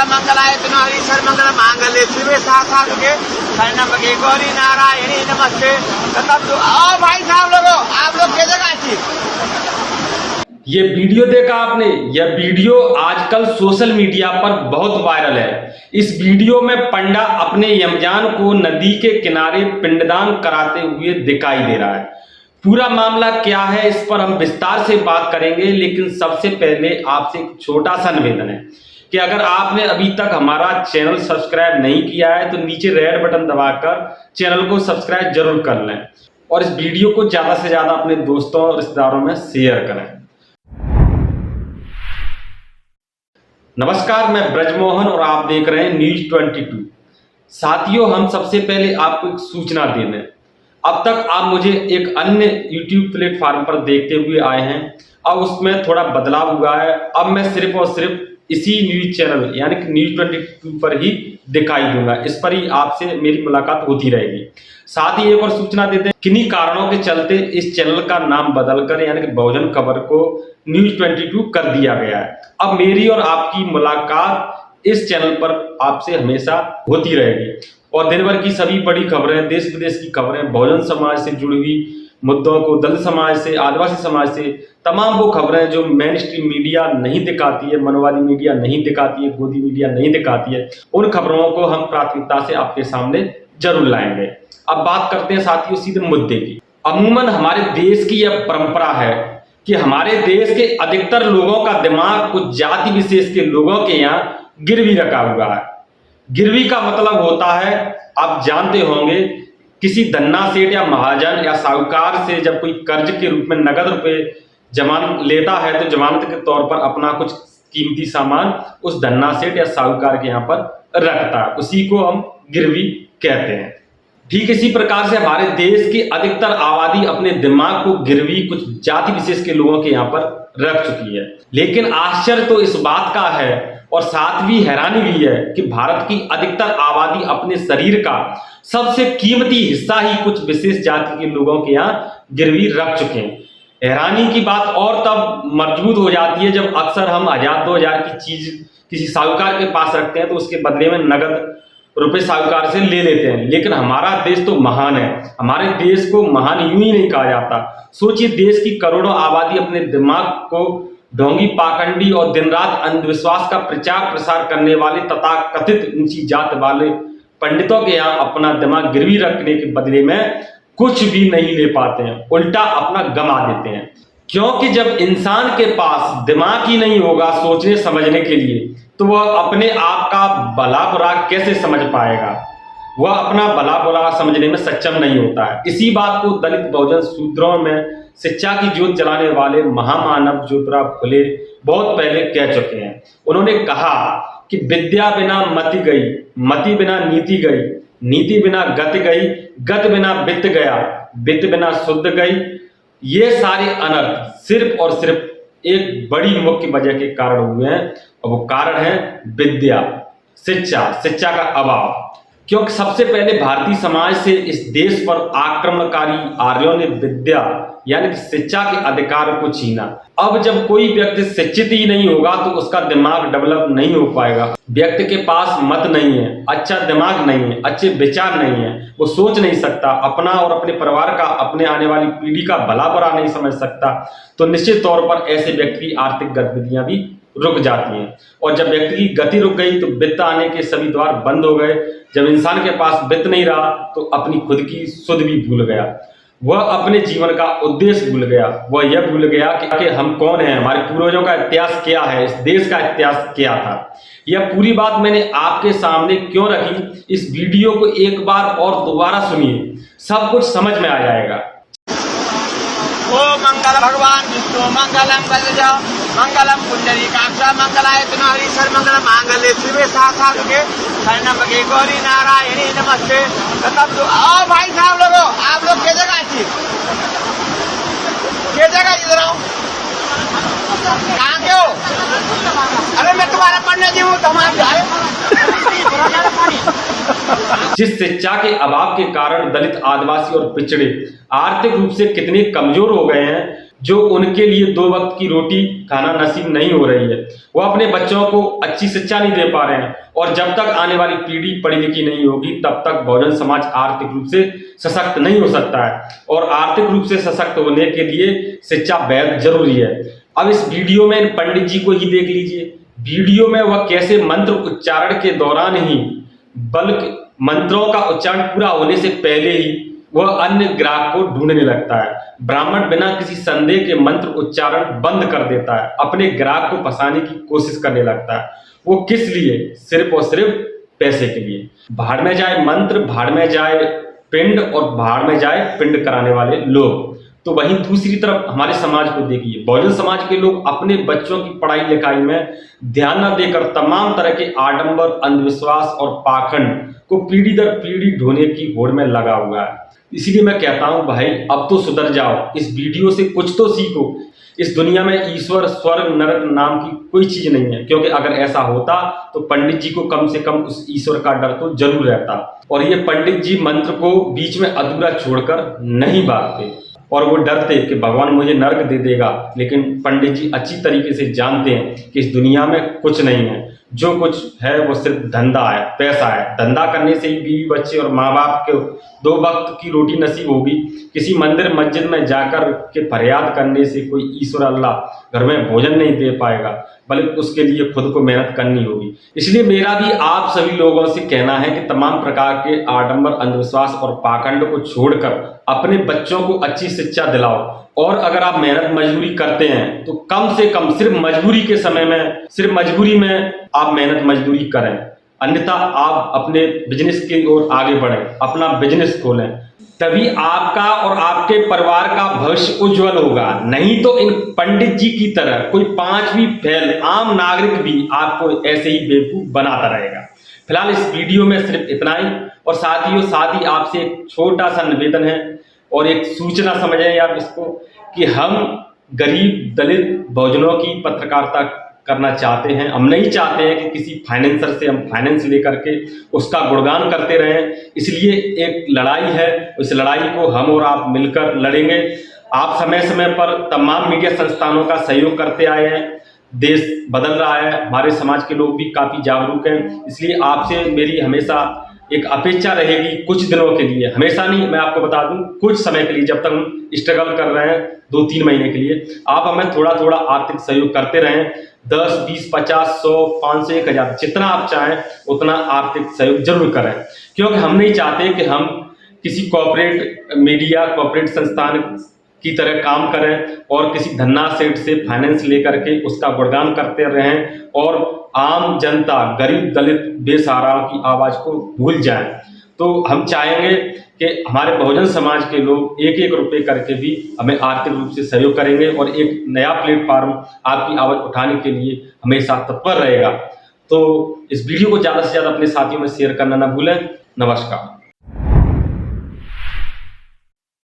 मंगलाय तुम्हारी सर्वमंगल मांगल्ये शिवे सार्थके शरणं गौरी नारायणी नमस्ते। तब आओ भाई साहब लोगों, आप लोग किस जगह छी? ये वीडियो देखा आपने? यह वीडियो आजकल सोशल मीडिया पर बहुत वायरल है। इस वीडियो में पंडा अपने यमजान को नदी के किनारे पिंडदान कराते हुए दिखाई दे रहा है। पूरा मामला क्या है इस पर हम विस्तार से बात करेंगे, लेकिन सबसे पहले आपसे एक छोटा सा निवेदन है कि अगर आपने अभी तक हमारा चैनल सब्सक्राइब नहीं किया है तो नीचे रेड बटन दबाकर चैनल को सब्सक्राइब जरूर कर लें और इस वीडियो को ज्यादा से ज्यादा अपने दोस्तों और रिश्तेदारों में शेयर करें। नमस्कार, मैं ब्रजमोहन और आप देख रहे हैं न्यूज 22। साथियों, हम सबसे पहले आपको एक सूचना दे दें। अब तक आप मुझे एक अन्य YouTube प्लेटफॉर्म पर देखते हुए आए हैं, अब उसमें थोड़ा बदलाव हुआ है। अब मैं सिर्फ और सिर्फ इसी न्यूज चैनल यानी कि न्यूज 22 पर ही दिखाई दूंगा। इस पर ही आपसे मेरी मुलाकात होती रहेगी। साथ ही एक और सूचना देते हैं, किन्हीं कारणों के चलते इस चैनल का नाम बदलकर यानी कि बहुजन खबर को न्यूज 22 कर दिया गया है। अब मेरी और आपकी मुलाकात इस चैनल पर आपसे हमेशा होती रहेगी और दिन भर की सभी बड़ी खबरें, देश विदेश की खबरें, बहुजन समाज से जुड़ी हुई मुद्दों को, दलित समाज से, आदिवासी समाज से, तमाम वो खबरें जो मेन स्ट्रीम मीडिया नहीं दिखाती है, मनोवादी मीडिया नहीं दिखाती है, गोदी मीडिया नहीं दिखाती है, उन खबरों को हम प्राथमिकता से आपके सामने जरूर लाएंगे। अब बात करते हैं साथियों सीधे मुद्दे की। अमूमन हमारे देश की यह परंपरा है कि हमारे देश के अधिकतर लोगों का दिमाग कुछ जाति विशेष के लोगों के यहाँ गिरवी रखा हुआ है। गिरवी का मतलब होता है, आप जानते होंगे, किसी धन्ना सेठ या महाजन या साहूकार से जब कोई कर्ज के रूप में नगद रुपए जमान लेता है तो जमानत के तौर पर अपना कुछ कीमती सामान उस धन्ना सेठ या साहूकार के यहाँ पर रखता है, उसी को हम गिरवी कहते हैं। ठीक इसी प्रकार से हमारे देश की अधिकतर आबादी अपने दिमाग को गिरवी कुछ जाति विशेष के लोगों के यहाँ पर रख चुकी है। लेकिन आश्चर्य तो इस बात का है और साथ भी हैरानी भी है कि भारत की अधिकतर आबादी अपने शरीर का सबसे कीमती हिस्सा ही कुछ विशेष जाति के लोगों के यहाँ गिरवी रख चुके हैं। हैरानी की बात और तब मजबूत हो जाती है जब अक्सर हम 1000-2000 की चीज किसी साहूकार के पास रखते हैं तो उसके बदले में नगद रुपए साहूकार से ले लेते हैं। लेकिन हमारा देश तो महान है, हमारे देश को महान यूं ही नहीं कहा जाता। सोचिए, देश की करोड़ों आबादी अपने दिमाग को ढोंगी, पाखंडी और दिन रात अंधविश्वास का प्रचार प्रसार करने वाले तथा कथित ऊंची जात वाले पंडितों के यहाँ अपना दिमाग गिरवी रखने के बदले में कुछ भी नहीं ले पाते हैं, उल्टा अपना गमा देते हैं। क्योंकि जब इंसान के पास दिमाग ही नहीं होगा सोचने समझने के लिए तो वह अपने आप का भला बुरा कैसे समझ पाएगा, वह अपना भला बुरा समझने में सक्षम नहीं होता है। इसी बात को दलित बहुजन शूद्रों में शिक्षा की ज्योत जलाने वाले महामानव ज्योतिराव फुले बहुत पहले कह चुके हैं। उन्होंने कहा कि विद्या बिना मति गई, मति बिना नीति गई, नीति बिना गति गई, गत बिना वित्त गया, वित्त बिना शुद्ध गई। ये सारे अनर्थ सिर्फ और सिर्फ एक बड़ी मुख्य वजह के कारण हुए हैं और वो कारण है विद्या, शिक्षा का अभाव। क्योंकि सबसे पहले भारतीय समाज से इस देश पर आक्रमणकारी आर्यों ने विद्या यानी कि शिक्षा के अधिकार को छीना। अब जब कोई व्यक्ति शिक्षित ही नहीं होगा तो उसका दिमाग डेवलप नहीं हो पाएगा। व्यक्ति के पास मत नहीं है, अच्छा दिमाग नहीं है, अच्छे विचार नहीं है, वो सोच नहीं सकता, अपना और अपने परिवार का, अपने आने वाली पीढ़ी का भला बुरा नहीं समझ सकता, तो निश्चित तौर पर ऐसे व्यक्ति की आर्थिक गतिविधियां भी रुक जाती हैं। और जब व्यक्ति की गति रुक गई तो वित्त आने के सभी द्वार बंद हो गए। जब इंसान के पास वित्त नहीं रहा तो अपनी खुद की सुध भी भूल गया, वह अपने जीवन का उद्देश्य भूल गया, वह यह भूल गया कि हम कौन हैं, हमारे पूर्वजों का इतिहास क्या है, इस देश का इतिहास क्या था। यह पूरी बात मैंने आपके सामने क्यों रखी, इस वीडियो को एक बार और दोबारा सुनिए, सब कुछ समझ में आ जाएगा। ओ मंगल भगवान विष्णु मंगलम कलजा मंगलम पुंडरीकाक्ष मंगलाय तुम्हारी सर्वमंगल मांगल्ये शिवे सार्थके शरणं गौरी नारायणी नमस्ते। तब आओ भाई साहब लोगों, आप लोग किस जगह छी? किस जगह इधर आओ, कहाँ के हो? अरे मैं तुम्हारा पंडित जी हूँ, जिस शिक्षा के अभाव के कारण दलित, आदिवासी और पिछड़े आर्थिक रूप से कितने कमजोर हो गए हैं, जो उनके लिए 2 वक्त की रोटी खाना नसीब नहीं हो रही है। वो अपने बच्चों को अच्छी शिक्षा नहीं दे पा रहे हैं और जब तक आने वाली पीढ़ी पढ़ी लिखी नहीं होगी तब तक बहुजन समाज आर्थिक रूप से सशक्त नहीं हो सकता है और आर्थिक रूप से सशक्त होने के लिए शिक्षा बेहद जरूरी है। अब इस वीडियो में इन पंडित जी को ही देख लीजिए। वीडियो में वह कैसे मंत्र उच्चारण के दौरान ही, बल्कि मंत्रों का उच्चारण पूरा होने से पहले ही वह अन्य ग्राहक को ढूंढने लगता है। ब्राह्मण बिना किसी संदेह के मंत्र उच्चारण बंद कर देता है, अपने ग्राहक को फंसाने की कोशिश करने लगता है। वो किस लिए? सिर्फ और सिर्फ पैसे के लिए। भाड़ में जाए मंत्र, भाड़ में जाए पिंड और भाड़ में जाए पिंड कराने वाले लोग। तो वहीं दूसरी तरफ हमारे समाज को देखिए, बहुजन समाज के लोग अपने बच्चों की पढ़ाई लिखाई में ध्यान न देकर तमाम तरह के आडंबर, अंधविश्वास और पाखंड को पीढ़ी दर पीढ़ी ढोने की होड़ में लगा हुआ है। इसीलिए मैं कहता हूं भाई, अब तो सुधर जाओ, इस वीडियो से कुछ तो सीखो। इस दुनिया में ईश्वर, स्वर्ग, नरक नाम की कोई चीज नहीं है, क्योंकि अगर ऐसा होता तो पंडित जी को कम से कम उस ईश्वर का डर तो जरूर रहता। और ये पंडित जी मंत्र को बीच में अधूरा छोड़कर नहीं भागते और वो डरते कि भगवान मुझे नरक दे देगा, लेकिन पंडित जी अच्छी तरीके से जानते हैं कि इस दुनिया में कुछ नहीं है, जो कुछ है वो सिर्फ धंधा है, पैसा है। धंधा करने से ही बीवी बच्चे और माँ बाप के 2 वक्त की रोटी नसीब होगी। किसी मंदिर मस्जिद में जाकर के फरियाद करने से कोई ईश्वर अल्लाह घर में भोजन नहीं दे पाएगा, बल्कि उसके लिए खुद को मेहनत करनी होगी। इसलिए मेरा भी आप सभी लोगों से कहना है कि तमाम प्रकार के आडंबर, अंधविश्वास और पाखंड को छोड़कर अपने बच्चों को अच्छी शिक्षा दिलाओ। और अगर आप मेहनत मजदूरी करते हैं तो कम से कम सिर्फ मजबूरी के समय में, सिर्फ मजबूरी में आप मेहनत मजदूरी करें, अन्यथा आप अपने बिजनेस की ओर आगे बढ़ें, अपना बिजनेस खोलें, तभी आपका और आपके परिवार का भविष्य उज्जवल होगा। नहीं तो इन पंडित जी की तरह कोई 5वीं फेल आम नागरिक भी आपको ऐसे ही बेवकूफ बनाता रहेगा। फिलहाल इस वीडियो में सिर्फ इतना ही, और साथ ही आपसे एक छोटा सा निवेदन है और एक सूचना समझें आप इसको, कि हम गरीब दलित बहुजनों की पत्रकारिता करना चाहते हैं। हम नहीं चाहते हैं कि किसी फाइनेंसर से हम फाइनेंस लेकर के उसका गुणगान करते रहें। इसलिए एक लड़ाई है, उस लड़ाई को हम और आप मिलकर लड़ेंगे। आप समय समय पर तमाम मीडिया संस्थानों का सहयोग करते आए हैं। देश बदल रहा है, हमारे समाज के लोग भी काफ़ी जागरूक हैं। इसलिए आपसे मेरी हमेशा एक अपेक्षा रहेगी, कुछ दिनों के लिए, हमेशा नहीं, मैं आपको बता दूं, कुछ समय के लिए, जब तक हम स्ट्रगल कर रहे हैं 2-3 महीने के लिए, आप हमें थोड़ा थोड़ा आर्थिक सहयोग करते रहें। 10, 20, 50, 100, 500, 1000 जितना आप चाहें उतना आर्थिक सहयोग जरूर करें, क्योंकि हम नहीं चाहते कि हम किसी कॉर्पोरेट मीडिया, कॉर्पोरेट संस्थान की तरह काम करें और किसी धन्ना सेठ से फाइनेंस लेकर के उसका गुणगान करते रहें और आम जनता, गरीब दलित बेसहाराओं की आवाज को भूल जाएं। तो हम चाहेंगे कि हमारे बहुजन समाज के लोग 1-1 रुपए करके भी हमें आर्थिक रूप से सहयोग करेंगे और एक नया प्लेटफॉर्म आपकी आवाज उठाने के लिए हमेशा तत्पर रहेगा। तो इस वीडियो को ज़्यादा से ज़्यादा अपने साथियों में शेयर करना ना भूलें। नमस्कार।